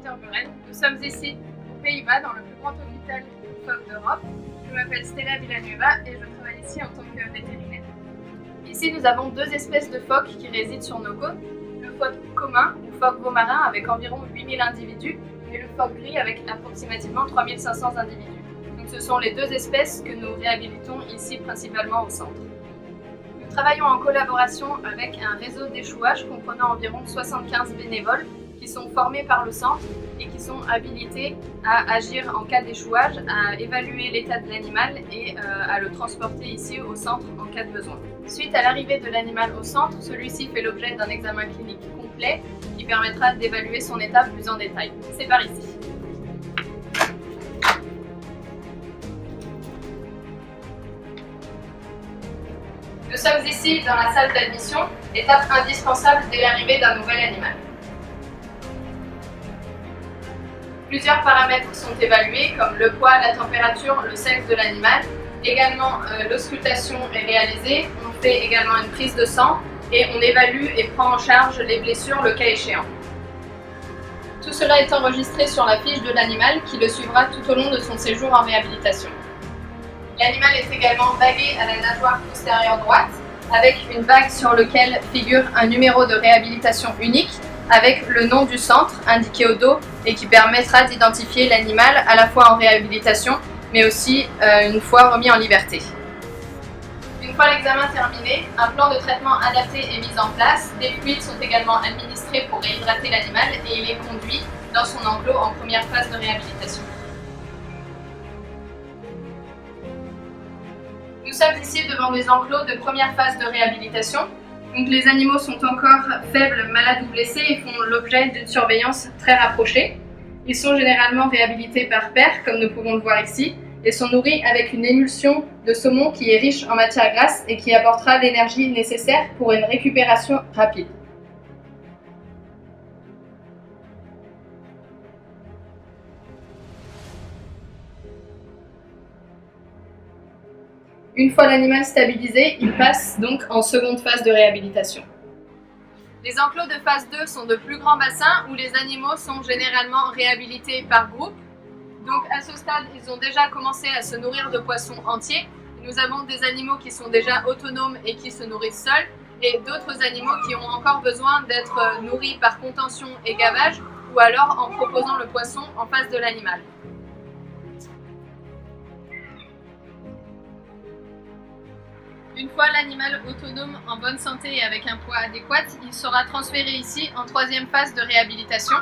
Tervuren. Nous sommes ici aux Pays-Bas, dans le plus grand hôpital pour phoques d'Europe. Je m'appelle Stella Villanueva et je travaille ici en tant que vétérinaire. Ici, nous avons deux espèces de phoques qui résident sur nos côtes. Le phoque commun, ou phoque veau marin, avec environ 8000 individus, et le phoque gris avec approximativement 3500 individus. Donc, ce sont les deux espèces que nous réhabilitons ici principalement au centre. Nous travaillons en collaboration avec un réseau d'échouage comprenant environ 75 bénévoles qui sont formés par le centre et qui sont habilités à agir en cas d'échouage, à évaluer l'état de l'animal et à le transporter ici au centre en cas de besoin. Suite à l'arrivée de l'animal au centre, celui-ci fait l'objet d'un examen clinique complet qui permettra d'évaluer son état plus en détail. C'est par ici. Nous sommes ici dans la salle d'admission, étape indispensable dès l'arrivée d'un nouvel animal. Plusieurs paramètres sont évalués, comme le poids, la température, le sexe de l'animal. Également, l'auscultation est réalisée. On fait également une prise de sang et on évalue et prend en charge les blessures le cas échéant. Tout cela est enregistré sur la fiche de l'animal qui le suivra tout au long de son séjour en réhabilitation. L'animal est également bagué à la nageoire postérieure droite avec une bague sur laquelle figure un numéro de réhabilitation unique avec le nom du centre indiqué au dos et qui permettra d'identifier l'animal à la fois en réhabilitation mais aussi une fois remis en liberté. Une fois l'examen terminé, un plan de traitement adapté est mis en place. Des fluides sont également administrés pour réhydrater l'animal et il est conduit dans son enclos en première phase de réhabilitation. Nous sommes ici devant des enclos de première phase de réhabilitation. Donc les animaux sont encore faibles, malades ou blessés et font l'objet d'une surveillance très rapprochée. Ils sont généralement réhabilités par paire, comme nous pouvons le voir ici, et sont nourris avec une émulsion de saumon qui est riche en matière grasse et qui apportera l'énergie nécessaire pour une récupération rapide. Une fois l'animal stabilisé, il passe donc en seconde phase de réhabilitation. Les enclos de phase 2 sont de plus grands bassins où les animaux sont généralement réhabilités par groupe. Donc à ce stade, ils ont déjà commencé à se nourrir de poissons entiers. Nous avons des animaux qui sont déjà autonomes et qui se nourrissent seuls et d'autres animaux qui ont encore besoin d'être nourris par contention et gavage ou alors en proposant le poisson en face de l'animal. Une fois l'animal autonome, en bonne santé et avec un poids adéquat, il sera transféré ici en troisième phase de réhabilitation.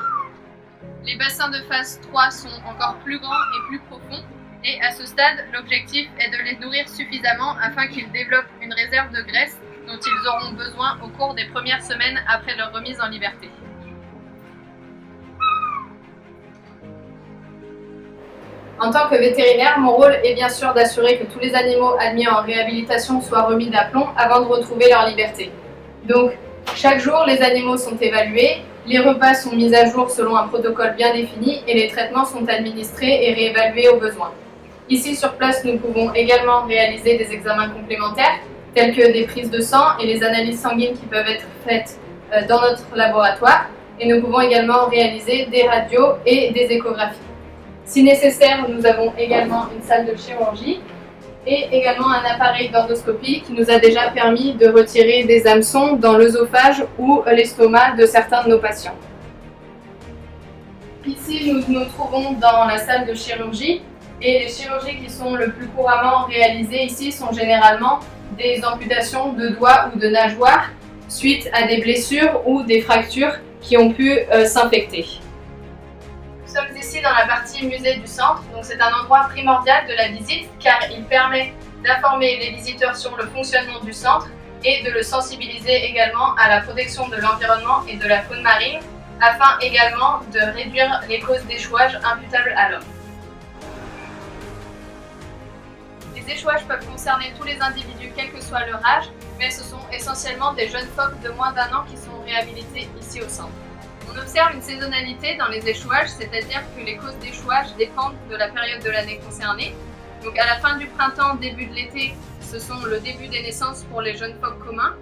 Les bassins de phase 3 sont encore plus grands et plus profonds et à ce stade, l'objectif est de les nourrir suffisamment afin qu'ils développent une réserve de graisse dont ils auront besoin au cours des premières semaines après leur remise en liberté. En tant que vétérinaire, mon rôle est bien sûr d'assurer que tous les animaux admis en réhabilitation soient remis d'aplomb avant de retrouver leur liberté. Donc, chaque jour, les animaux sont évalués, les repas sont mis à jour selon un protocole bien défini et les traitements sont administrés et réévalués au besoin. Ici, sur place, nous pouvons également réaliser des examens complémentaires, tels que des prises de sang et les analyses sanguines qui peuvent être faites dans notre laboratoire. Et nous pouvons également réaliser des radios et des échographies. Si nécessaire, nous avons également une salle de chirurgie et également un appareil d'endoscopie qui nous a déjà permis de retirer des hameçons dans l'œsophage ou l'estomac de certains de nos patients. Ici, nous nous trouvons dans la salle de chirurgie et les chirurgies qui sont le plus couramment réalisées ici sont généralement des amputations de doigts ou de nageoires suite à des blessures ou des fractures qui ont pu s'infecter. Nous sommes ici dans la partie musée du centre, donc c'est un endroit primordial de la visite car il permet d'informer les visiteurs sur le fonctionnement du centre et de le sensibiliser également à la protection de l'environnement et de la faune marine afin également de réduire les causes d'échouage imputables à l'homme. Les échouages peuvent concerner tous les individus quel que soit leur âge, mais ce sont essentiellement des jeunes phoques de moins d'1 an qui sont réhabilités ici au centre. On observe une saisonnalité dans les échouages, c'est-à-dire que les causes d'échouage dépendent de la période de l'année concernée. Donc à la fin du printemps, début de l'été, ce sont le début des naissances pour les jeunes phoques communs.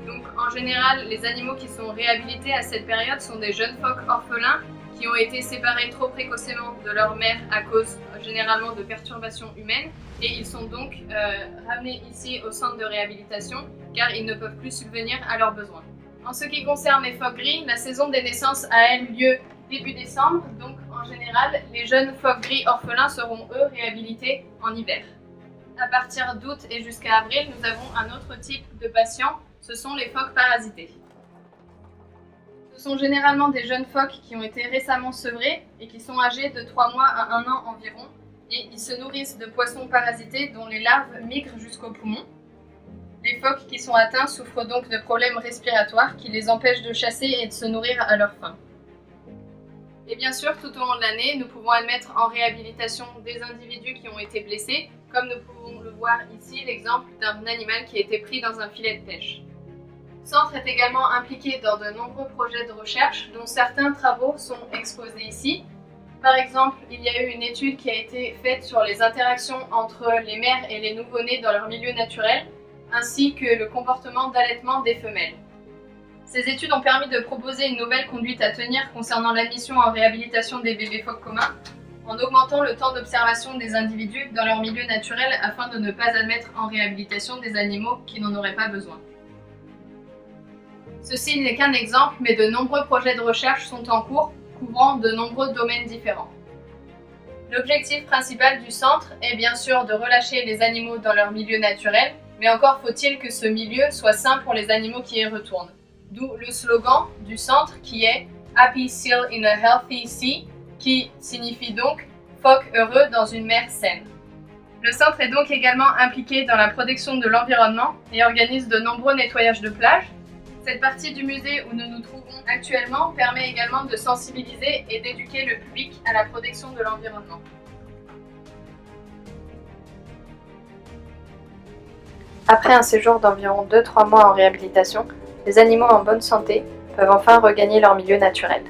Donc en général, les animaux qui sont réhabilités à cette période sont des jeunes phoques orphelins qui ont été séparés trop précocement de leur mère à cause généralement de perturbations humaines, et ils sont donc ramenés ici au centre de réhabilitation car ils ne peuvent plus subvenir à leurs besoins. En ce qui concerne les phoques gris, la saison des naissances a elle lieu début décembre, donc en général, les jeunes phoques gris orphelins seront eux réhabilités en hiver. À partir d'août et jusqu'à avril, nous avons un autre type de patients, ce sont les phoques parasités. Ce sont généralement des jeunes phoques qui ont été récemment sevrés et qui sont âgés de 3 mois à 1 an environ, et ils se nourrissent de poissons parasités dont les larves migrent jusqu'aux poumons. Les phoques qui sont atteints souffrent donc de problèmes respiratoires qui les empêchent de chasser et de se nourrir à leur faim. Et bien sûr, tout au long de l'année, nous pouvons admettre en réhabilitation des individus qui ont été blessés, comme nous pouvons le voir ici, l'exemple d'un animal qui a été pris dans un filet de pêche. Le centre est également impliqué dans de nombreux projets de recherche, dont certains travaux sont exposés ici. Par exemple, il y a eu une étude qui a été faite sur les interactions entre les mères et les nouveau-nés dans leur milieu naturel, ainsi que le comportement d'allaitement des femelles. Ces études ont permis de proposer une nouvelle conduite à tenir concernant l'admission en réhabilitation des bébés phoques communs, en augmentant le temps d'observation des individus dans leur milieu naturel afin de ne pas admettre en réhabilitation des animaux qui n'en auraient pas besoin. Ceci n'est qu'un exemple, mais de nombreux projets de recherche sont en cours, couvrant de nombreux domaines différents. L'objectif principal du centre est bien sûr de relâcher les animaux dans leur milieu naturel, mais encore faut-il que ce milieu soit sain pour les animaux qui y retournent. D'où le slogan du centre qui est « Happy Seal in a Healthy Sea » qui signifie donc « phoque heureux dans une mer saine ». Le centre est donc également impliqué dans la protection de l'environnement et organise de nombreux nettoyages de plages. Cette partie du musée où nous nous trouvons actuellement permet également de sensibiliser et d'éduquer le public à la protection de l'environnement. Après un séjour d'environ 2-3 mois en réhabilitation, les animaux en bonne santé peuvent enfin regagner leur milieu naturel.